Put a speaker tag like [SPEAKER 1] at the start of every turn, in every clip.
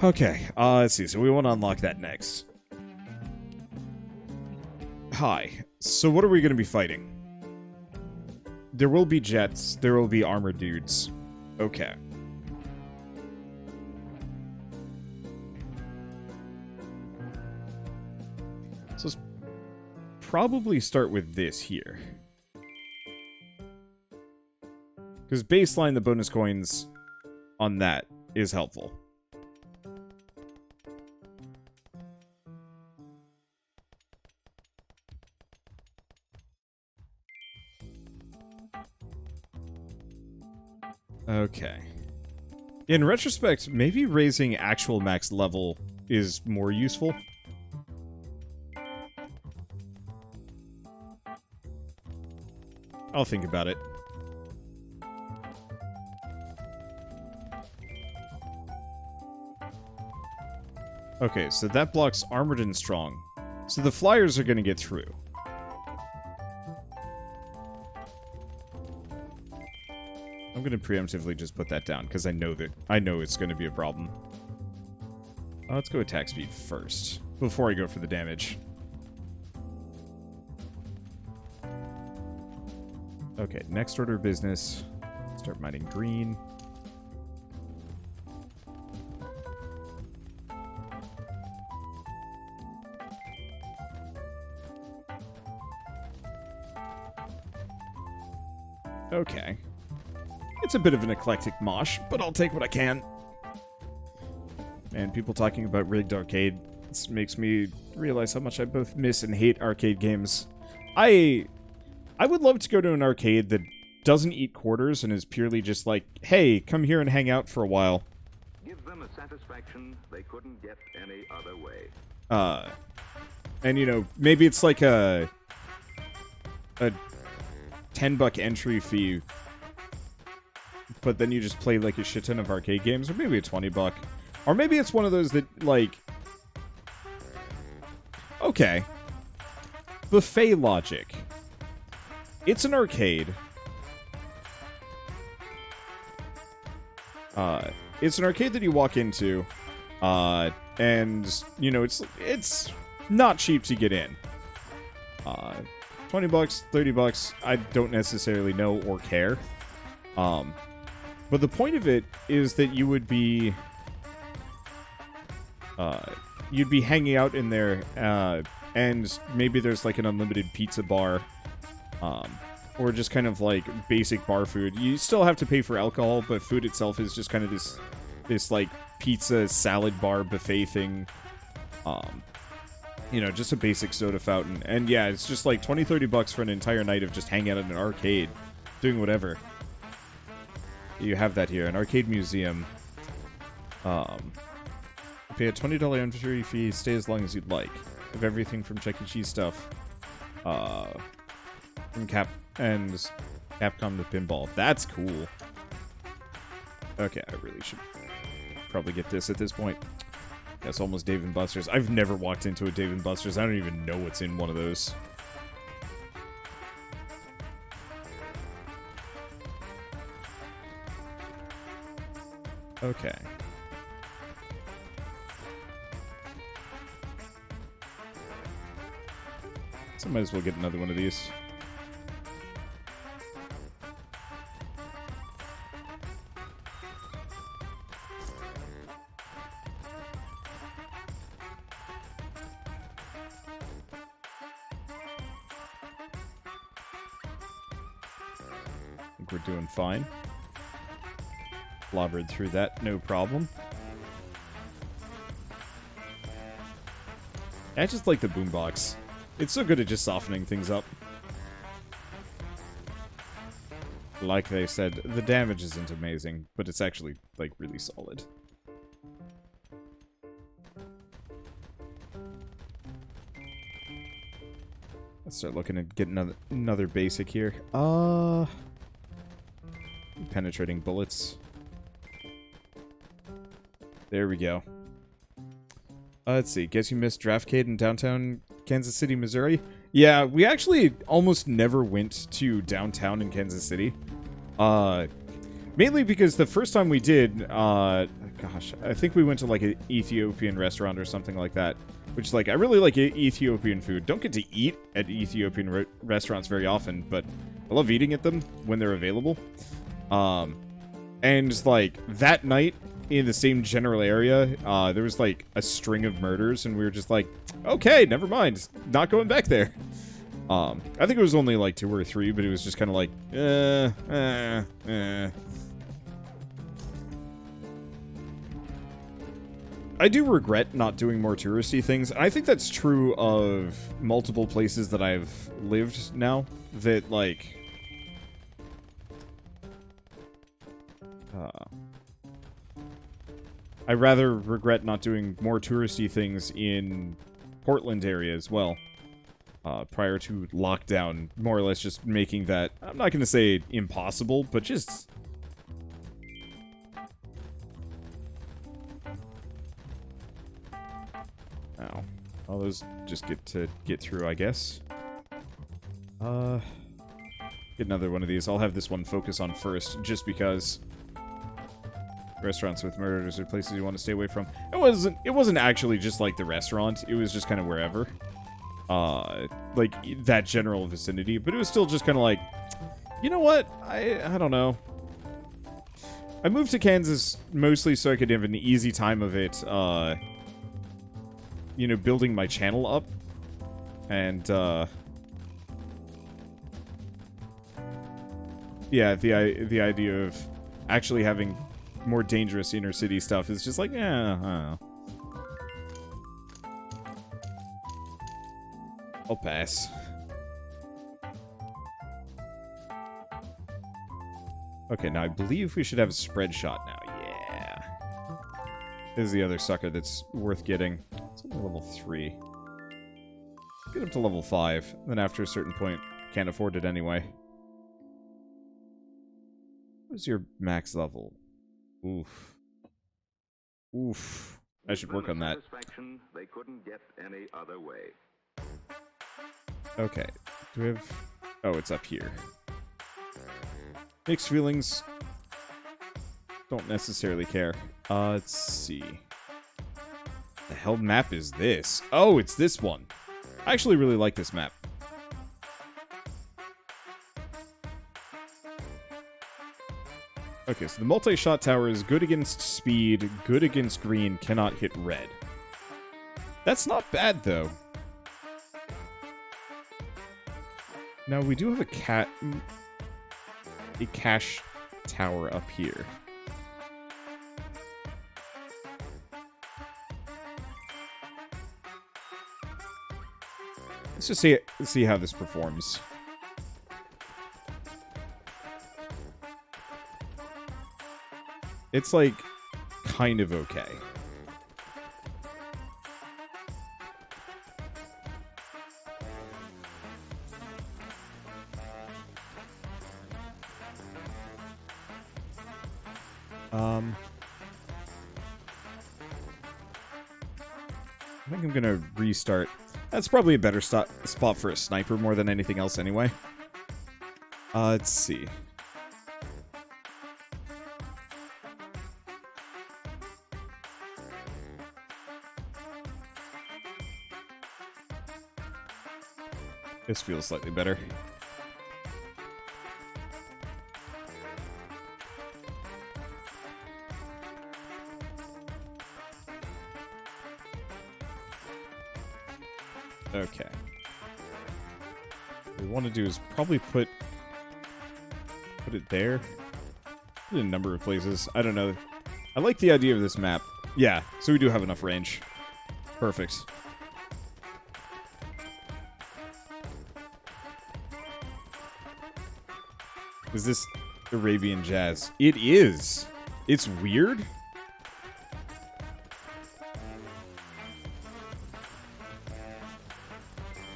[SPEAKER 1] Okay, let's see. So we want to unlock that next. Hi. So what are we going to be fighting? There will be jets. There will be armored dudes. Okay. So let's probably start with this here. Because baseline, the bonus coins on that is helpful. Okay. In retrospect, maybe raising actual max level is more useful. I'll think about it. Okay, so that blocks armored and strong. So the flyers are going to get through. I'm going to preemptively just put that down, because I know it's going to be a problem. Let's go attack speed first, before I go for the damage. Okay, next order of business. Start mining green. Okay. It's a bit of an eclectic mosh, but I'll take what I can. Man, people talking about rigged arcade, this makes me realize how much I both miss and hate arcade games. I would love to go to an arcade that doesn't eat quarters and is purely just like, hey, come here and hang out for a while.
[SPEAKER 2] Give them a satisfaction they couldn't get any other way.
[SPEAKER 1] And you know, maybe it's like a $10 entry fee, but then you just play like a shit ton of arcade games, or maybe a $20, or maybe it's one of those that like, okay, buffet logic. It's an arcade. It's an arcade that you walk into, and you know it's not cheap to get in. $20, $30, I don't necessarily know or care. But the point of it is that you would be you'd be hanging out in there, and maybe there's like an unlimited pizza bar, or just kind of like basic bar food. You still have to pay for alcohol, but food itself is just kind of this like pizza salad bar buffet thing. You know, just a basic soda fountain. And yeah, it's just like $20, $30 for an entire night of just hanging out in an arcade, doing whatever. You have that here, an arcade museum. Pay a $20 entry fee, stay as long as you'd like. Of everything from Chuck E. Cheese stuff, from Capcom to pinball. That's cool. Okay, I really should probably get this at this point. That's almost Dave & Buster's. I've never walked into a Dave & Buster's. I don't even know what's in one of those. Okay. So might as well get another one of these. I think we're doing fine. Blobbered through that, no problem. I just like the boombox. It's so good at just softening things up. Like they said, the damage isn't amazing, but it's actually, like, really solid. Let's start looking at getting another basic here. Penetrating bullets. There we go. Let's see. Guess you missed Draftcade in downtown Kansas City, Missouri? Yeah, we actually almost never went to downtown in Kansas City. Mainly because the first time we did, gosh, I think we went to like an Ethiopian restaurant or something like that. Which, like, I really like Ethiopian food. Don't get to eat at Ethiopian restaurants very often, but I love eating at them when they're available. And, like, that night, in the same general area, there was, like, a string of murders, and we were just like, okay, never mind. Not going back there. I think it was only, like, 2 or 3, but it was just kind of like, I do regret not doing more touristy things. I think that's true of multiple places that I've lived now. That, like... I rather regret not doing more touristy things in Portland area as well. Prior to lockdown, more or less just making that, I'm not going to say impossible, but just... Ow. All those just get through, I guess. Get another one of these. I'll have this one focus on first, just because restaurants with murders are places you want to stay away from. It wasn't actually just like the restaurant. It was just kind of wherever. Like that general vicinity, but it was still just kind of like, you know what? I don't know. I moved to Kansas mostly so I could have an easy time of it, you know, building my channel up. And, yeah, the idea of actually having more dangerous inner city stuff is just like, yeah, I don't know. I'll pass. Okay, now I believe we should have a spread shot now. Yeah. This is the other sucker that's worth getting. It's only level 3. Get up to level 5. Then after a certain point, can't afford it anyway. What's your max level? Oof. Oof. I should work on that.
[SPEAKER 2] They couldn't get any other way.
[SPEAKER 1] Okay. Do we have... Oh, it's up here. Mixed feelings. Don't necessarily care. Let's see. The hell map is this? Oh, it's this one. I actually really like this map. Okay, so the multi-shot tower is good against speed, good against green, cannot hit red. That's not bad, though. Now, we do have a cash tower up here. Let's just see how this performs. It's, like, kind of okay. I think I'm gonna restart. That's probably a better spot for a sniper more than anything else anyway. Let's see. This feels slightly better. Okay. What we want to do is probably put it there. Put it in a number of places. I don't know. I like the idea of this map. Yeah, so we do have enough range. Perfect. Is this Arabian jazz? It is. It's weird.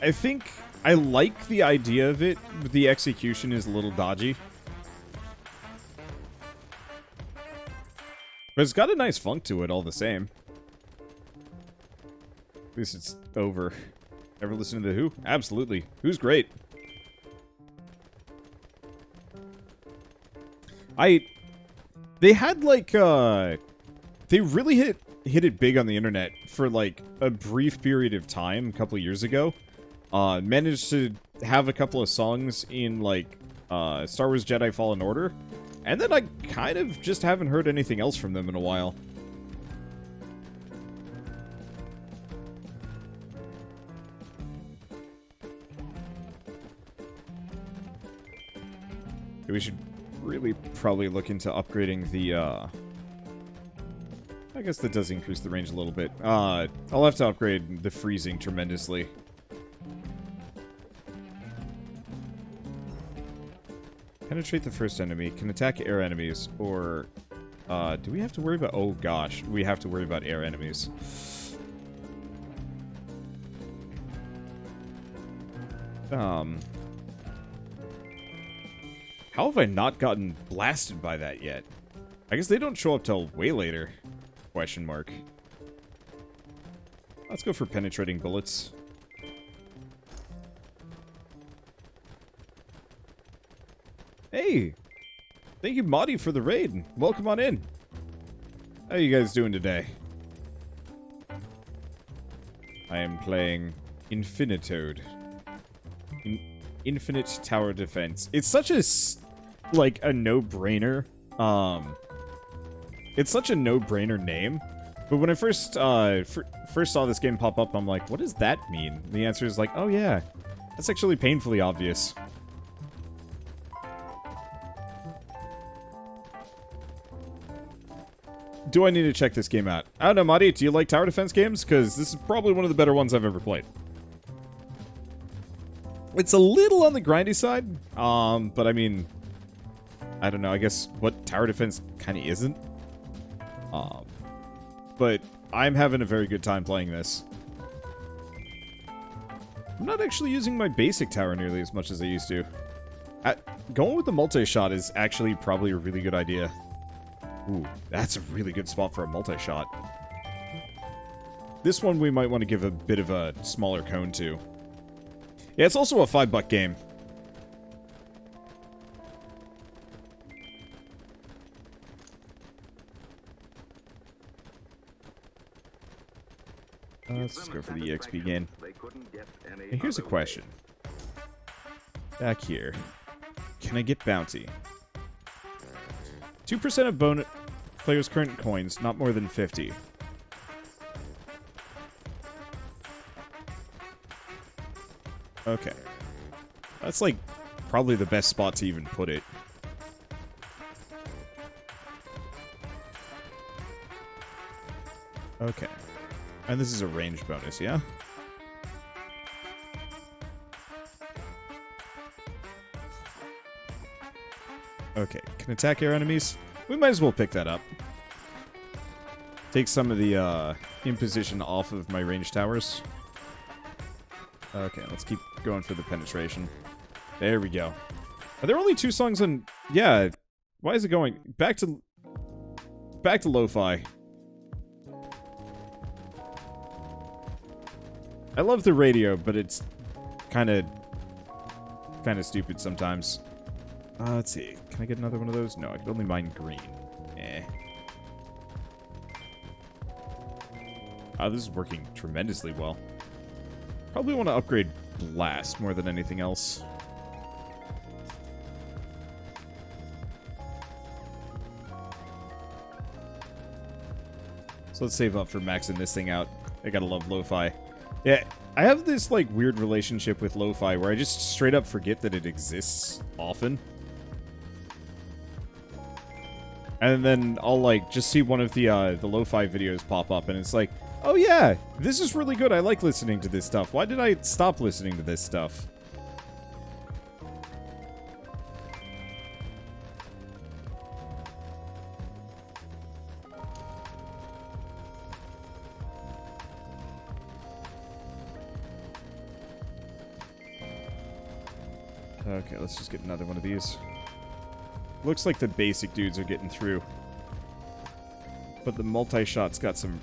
[SPEAKER 1] I think I like the idea of it, but the execution is a little dodgy. But it's got a nice funk to it all the same. At least it's over. Ever listen to The Who? Absolutely. Who's great. They had like, they They really hit it big on the internet for like a brief period of time a couple of years ago. Managed to have a couple of songs in like Star Wars Jedi Fallen Order, and then I kind of just haven't heard anything else from them in a while. We should really probably look into upgrading the, I guess that does increase the range a little bit. I'll have to upgrade the freezing tremendously. Penetrate the first enemy, can attack air enemies, or, do we have to worry about, oh gosh, we have to worry about air enemies. How have I not gotten blasted by that yet? I guess they don't show up till way later. Question mark. Let's go for penetrating bullets. Hey! Thank you, Marty, for the raid. Welcome on in. How are you guys doing today? I am playing Infinitode. Infinite Tower Defense. It's such a, like, a no-brainer. It's such a no-brainer name. But when I first saw this game pop up, I'm like, what does that mean? And the answer is like, oh yeah, that's actually painfully obvious. Do I need to check this game out? I don't know, Marty, do you like tower defense games? Because this is probably one of the better ones I've ever played. It's a little on the grindy side, but I mean, I don't know, I guess what tower defense kind of isn't. But I'm having a very good time playing this. I'm not actually using my basic tower nearly as much as I used to. Going with the multi-shot is actually probably a really good idea. Ooh, that's a really good spot for a multi-shot. This one we might want to give a bit of a smaller cone to. Yeah, it's also a $5 game. Let's just go for the EXP gain. Hey, here's a question. Back here. Can I get bounty? 2% of bonus players' current coins, not more than 50. Okay. That's, like, probably the best spot to even put it. Okay. And this is a range bonus, yeah? Okay, can attack air enemies? We might as well pick that up. Take some of the imposition off of my range towers. Okay, let's keep going for the penetration. There we go. Are there only 2 songs on... Yeah, why is it going... Back to lo-fi. I love the radio, but it's kind of stupid sometimes. Let's see. Can I get another one of those? No, I can only mine green. Eh. Oh, this is working tremendously well. Probably want to upgrade Blast more than anything else. So let's save up for maxing this thing out. I gotta love lo-fi. Yeah, I have this, like, weird relationship with lo-fi where I just straight up forget that it exists often. And then I'll, like, just see one of the lo-fi videos pop up, and it's like, oh yeah, this is really good, I like listening to this stuff. Why did I stop listening to this stuff? Okay, let's just get another one of these. Looks like the basic dudes are getting through. But the multi-shot's got some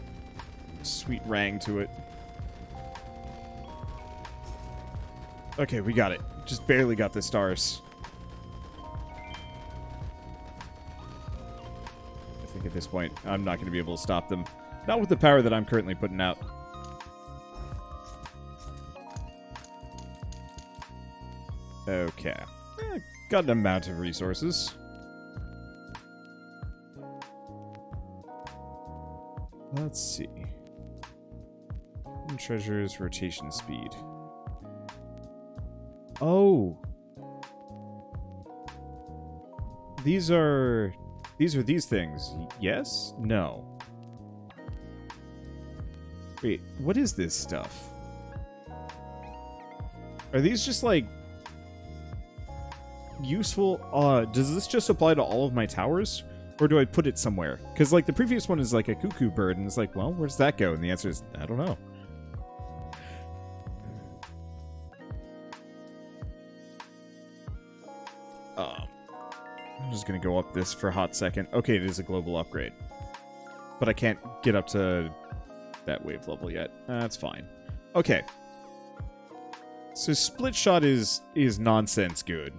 [SPEAKER 1] sweet rang to it. Okay, we got it. Just barely got the stars. I think at this point. I'm not going to be able to stop them. Not with the power that I'm currently putting out. Okay. Got an amount of resources. Let's see. Treasures, rotation speed. Oh! These are these things. Yes? No. Wait, what is this stuff? Are these just like useful? Does this just apply to all of my towers? Or do I put it somewhere? Because like the previous one is like a cuckoo bird, and it's like, well, where's that go? And the answer is, I don't know. I'm just gonna go up this for a hot second. Okay, it is a global upgrade. But I can't get up to that wave level yet. That's fine. Okay. So split shot is nonsense good.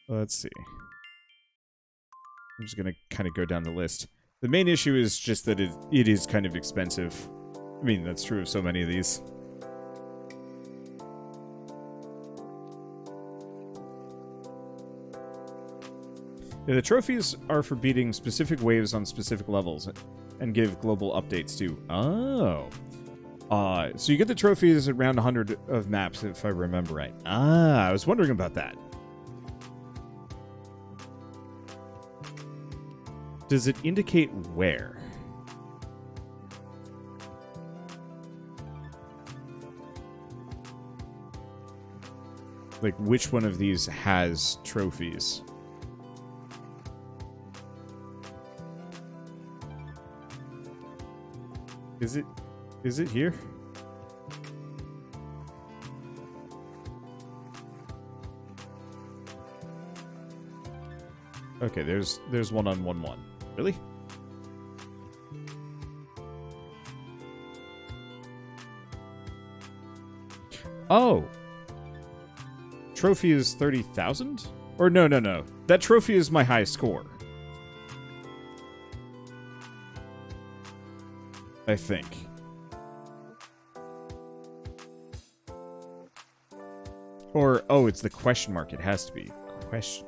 [SPEAKER 1] Let's see. I'm just gonna kind of go down the list. The main issue is just that it is kind of expensive. I mean, that's true of so many of these. Yeah, the trophies are for beating specific waves on specific levels and give global updates too. Oh. So you get the trophies around 100 of maps, if I remember right. I was wondering about that. Does it indicate where? Like, which one of these has trophies? Is it here? Okay, there's one on 1-1. Really? Oh. Trophy is 30,000? Or no. That trophy is my high score. I think. Or, oh, it's the question mark. It has to be. Question.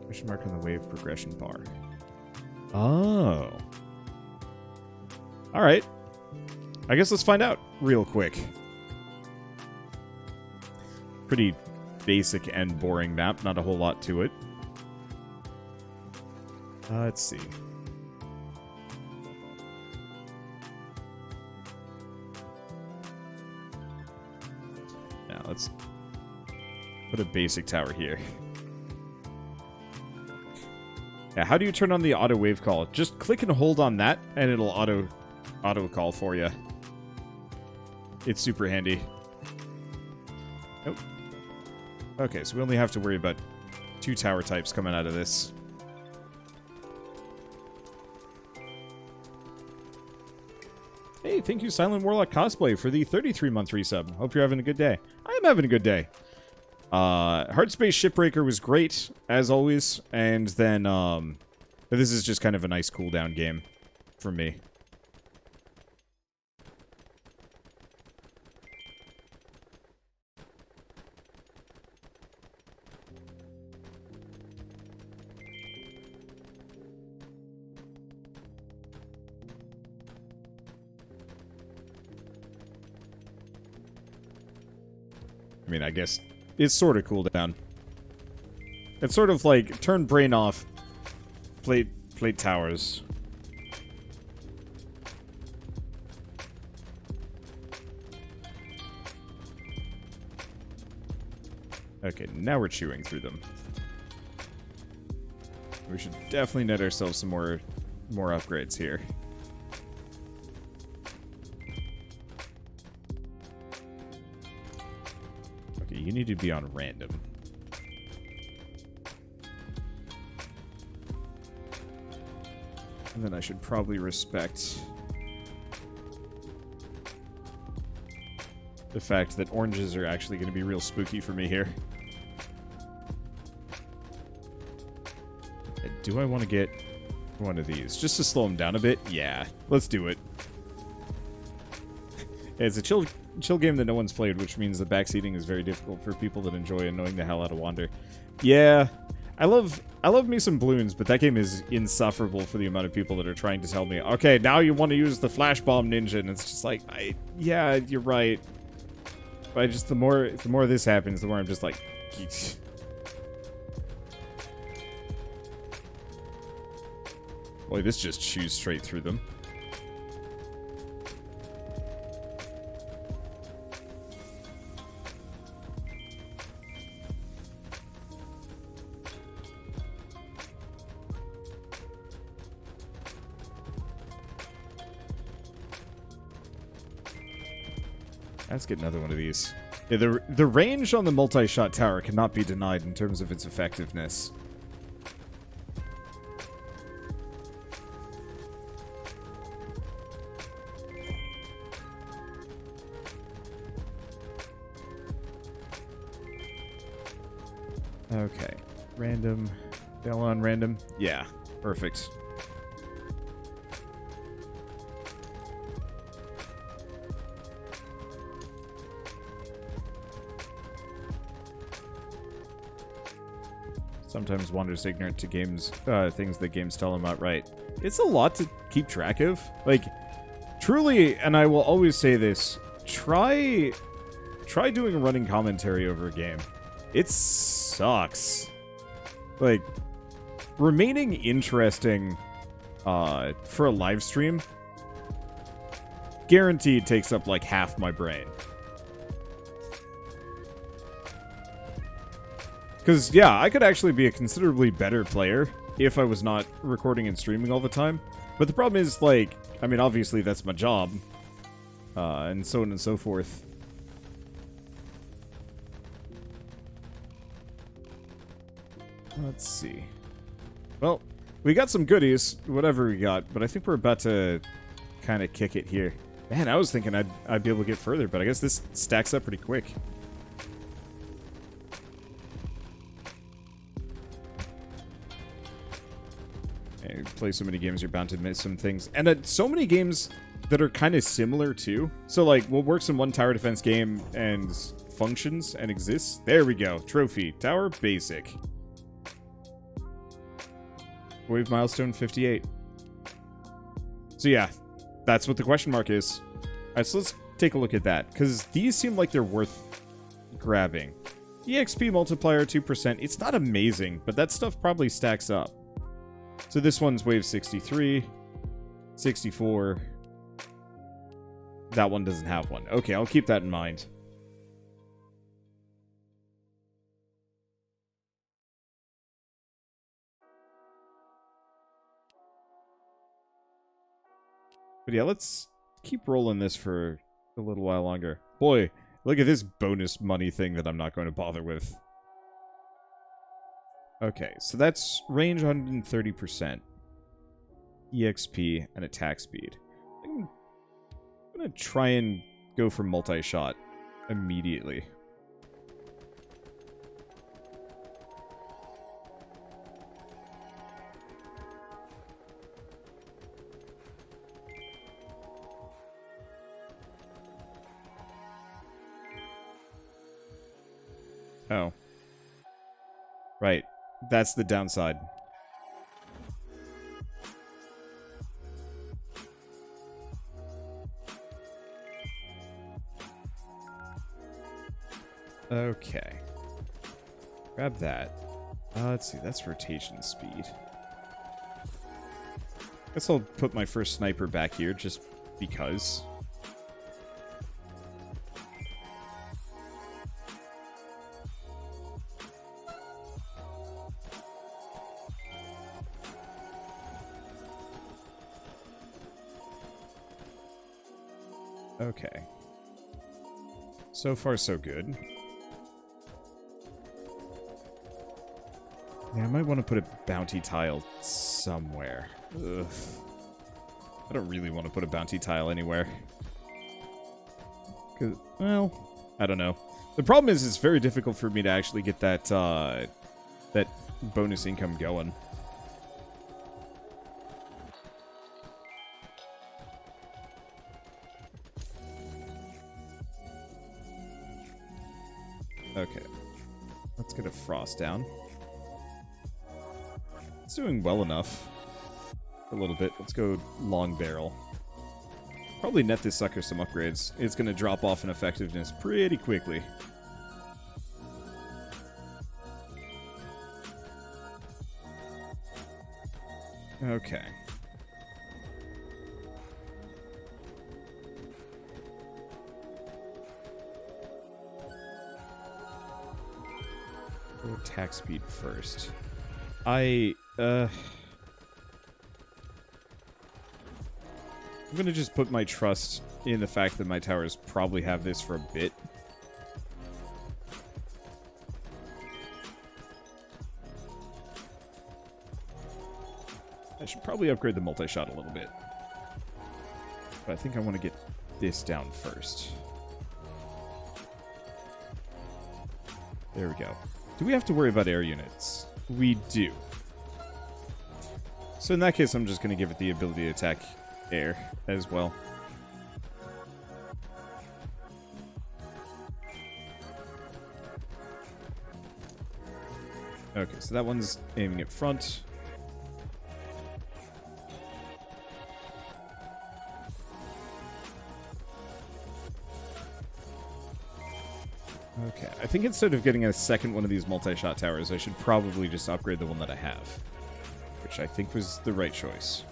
[SPEAKER 1] Question mark on the wave progression bar. Oh. Alright. I guess let's find out real quick. Pretty basic and boring map. Not a whole lot to it. Let's see. Now let's put a basic tower here. Yeah, how do you turn on the auto wave call? Just click and hold on that, and it'll auto call for you. It's super handy. Nope. Okay, so we only have to worry about 2 tower types coming out of this. Hey, thank you, Silent Warlock Cosplay, for the 33-month resub. Hope you're having a good day. I am having a good day. Hardspace Shipbreaker was great, as always, and then, this is just kind of a nice cooldown game for me. I mean, I guess it's sort of cool down. It's sort of like turn brain off, plate towers. Okay, now we're chewing through them. We should definitely net ourselves some more upgrades here. need to be on random. And then I should probably respect the fact that oranges are actually going to be real spooky for me here. Do I want to get one of these? Just to slow them down a bit? Yeah, let's do it. It's a chill game that no one's played, which means the backseating is very difficult for people that enjoy annoying the hell out of Wander. Yeah, I love me some balloons, but that game is insufferable for the amount of people that are trying to tell me, okay, now you want to use the flash bomb ninja, and it's just like, yeah, you're right. But the more this happens, the more I'm just like, boy, this just chews straight through them. Let's get another one of these. Yeah, the range on the multi-shot tower cannot be denied in terms of its effectiveness. Okay. Random. Bail on random. Yeah. Perfect. Sometimes Wander's ignorant to games, things that games tell him outright. It's a lot to keep track of. Like, truly, and I will always say this, try doing a running commentary over a game. It sucks. Like, remaining interesting for a live stream guaranteed takes up like half my brain. Because, yeah, I could actually be a considerably better player if I was not recording and streaming all the time. But the problem is, like, I mean, obviously that's my job. And so on and so forth. Let's see. Well, we got some goodies, whatever we got, but I think we're about to kind of kick it here. Man, I was thinking I'd be able to get further, but I guess this stacks up pretty quick. You play so many games, you're bound to miss some things. And so many games that are kind of similar, too. So, like, what works in one tower defense game and functions and exists? There we go. Trophy. Tower basic. Wave milestone 58. So, yeah. That's what the question mark is. Alright, so let's take a look at that. Because these seem like they're worth grabbing. EXP multiplier 2%. It's not amazing, but that stuff probably stacks up. So this one's wave 63, 64. That one doesn't have one. Okay, I'll keep that in mind. But yeah, let's keep rolling this for a little while longer. Boy, look at this bonus money thing that I'm not going to bother with. Okay, so that's range 130%, EXP, and attack speed. I'm going to try and go for multi-shot immediately. Oh. Right. That's the downside. Okay. Grab that. Let's see, that's rotation speed. Guess I'll put my first sniper back here just because. Okay. So far, so good. Yeah, I might want to put a bounty tile somewhere. Ugh. I don't really want to put a bounty tile anywhere. 'Cause, well, I don't know. The problem is it's very difficult for me to actually get that, that bonus income going. Okay. Let's get a frost down. It's doing well enough. A little bit. Let's go long barrel. Probably net this sucker some upgrades. It's going to drop off in effectiveness pretty quickly. Okay. Go attack speed first. I'm gonna just put my trust in the fact that my towers probably have this for a bit. I should probably upgrade the multi-shot a little bit. But I think I want to get this down first. There we go. Do we have to worry about air units? We do. So in that case, I'm just going to give it the ability to attack air as well. Okay, so that one's aiming at front. Okay, I think instead of getting a second one of these multi-shot towers, I should probably just upgrade the one that I have. Which I think was the right choice.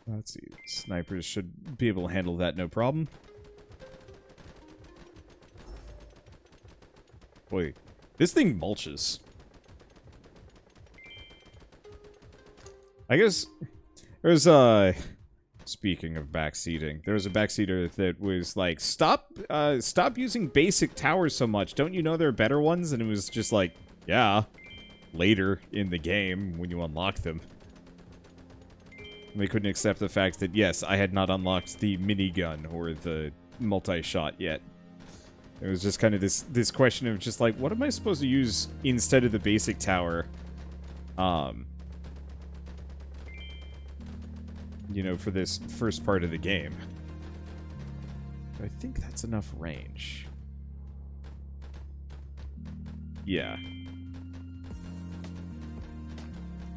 [SPEAKER 1] Let's see, snipers should be able to handle that no problem. Boy, this thing mulches. I guess there's speaking of backseating, there was a backseater that was like, stop using basic towers so much. Don't you know there are better ones? And it was just like, yeah, later in the game when you unlock them. And they couldn't accept the fact that, yes, I had not unlocked the minigun or the multi-shot yet. It was just kind of this question of just like, what am I supposed to use instead of the basic tower? You know, for this first part of the game. I think that's enough range. Yeah.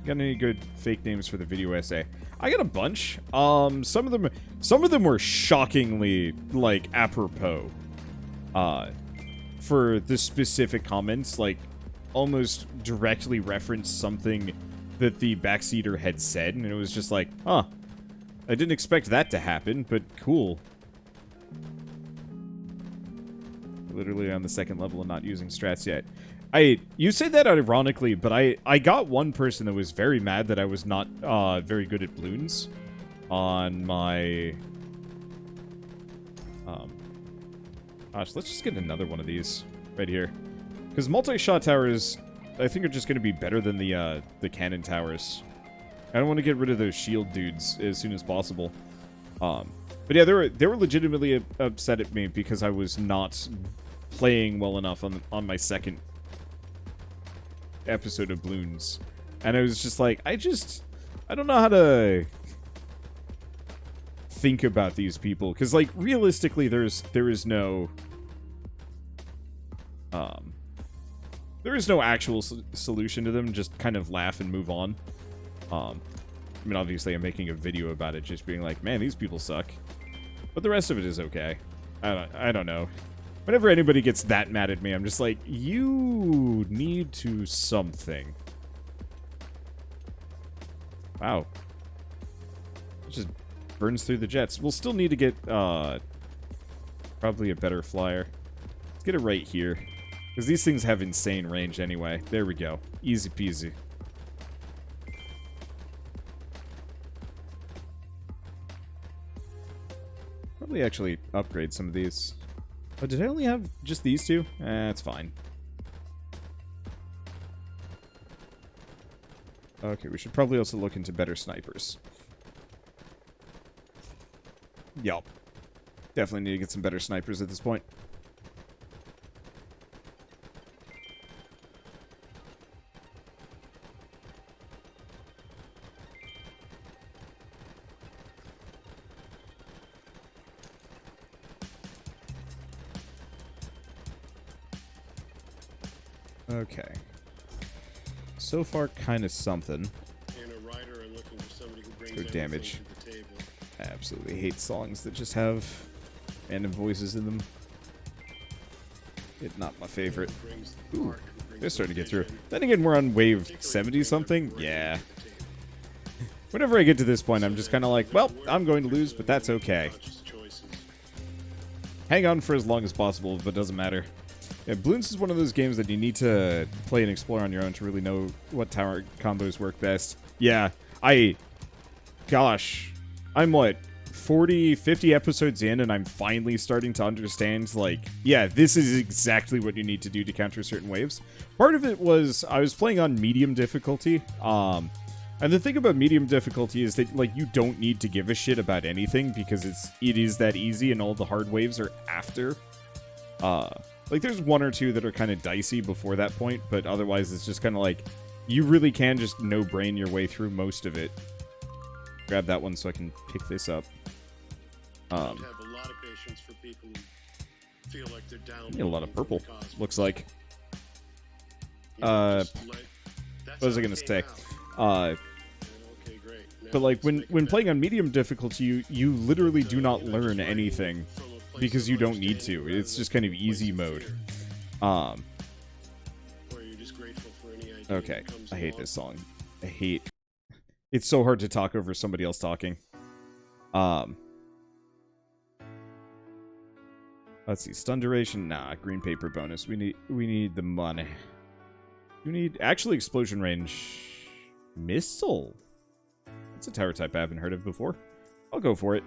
[SPEAKER 1] Got any good fake names for the video essay? I got a bunch. Some of them were shockingly like apropos. For the specific comments, like almost directly referenced something that the backseater had said, and it was just like, huh. I didn't expect that to happen, but cool. Literally on the second level and not using strats yet. You say that ironically, but I got one person that was very mad that I was not very good at balloons on my... Gosh, let's just get another one of these right here. Because multi-shot towers, I think, are just going to be better than the cannon towers. I don't want to get rid of those shield dudes as soon as possible. But yeah, they were legitimately upset at me because I was not playing well enough on my second episode of Bloons. And I was just like, I don't know how to think about these people. Because, like, realistically, there is no actual solution to them. Just kind of laugh and move on. I mean, obviously, I'm making a video about it, just being like, man, these people suck. But the rest of it is okay. I don't know. Whenever anybody gets that mad at me, I'm just like, you need to something. Wow. It just burns through the jets. We'll still need to get, probably a better flyer. Let's get it right here. Because these things have insane range anyway. There we go. Easy peasy. Probably actually upgrade some of these. Oh, did I only have just these two? It's fine. Okay, we should probably also look into better snipers. Yup. Definitely need to get some better snipers at this point. Okay. So far, kind of something. Let's go damage. I absolutely hate songs that just have random voices in them. It's not my favorite. Ooh, they're starting to get through. Then again, we're on wave 70-something. Yeah. Whenever I get to this point, I'm just kind of like, well, I'm going to lose, but that's okay. Hang on for as long as possible, but it doesn't matter. Yeah, Bloons is one of those games that you need to play and explore on your own to really know what tower combos work best. Yeah, gosh, I'm what, 40, 50 episodes in, and I'm finally starting to understand, like, yeah, this is exactly what you need to do to counter certain waves. Part of it was, I was playing on medium difficulty, and the thing about medium difficulty is that, like, you don't need to give a shit about anything, because it is that easy, and all the hard waves are after. Like, there's one or two that are kind of dicey before that point, but otherwise it's just kind of like, you really can just no-brain your way through most of it. Grab that one so I can pick this up.
[SPEAKER 3] I have a lot of patience for people who feel like they're down.
[SPEAKER 1] Need a lot of purple, looks like. What was I gonna say?
[SPEAKER 3] Okay, great.
[SPEAKER 1] But like, when playing on medium difficulty, you literally do not learn anything. Because you don't need to. It's just kind of easy mode. Okay, I hate this song. I hate... It's so hard to talk over somebody else talking. Let's see, stun duration? Nah, green paper bonus. We need the money. We need... Actually, explosion range... Missile? It's a tower type I haven't heard of before. I'll go for it.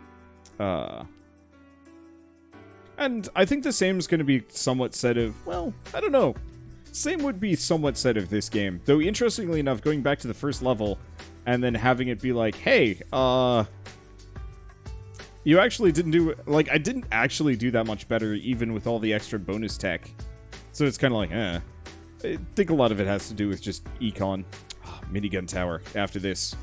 [SPEAKER 1] And I think the same is going to be somewhat said of, well, I don't know. Same would be somewhat said of this game. Though, interestingly enough, going back to the first level, and then having it be like, hey, you actually didn't do, like, I didn't actually do that much better, even with all the extra bonus tech. So it's kind of like, I think a lot of it has to do with just econ. Oh, minigun tower after this.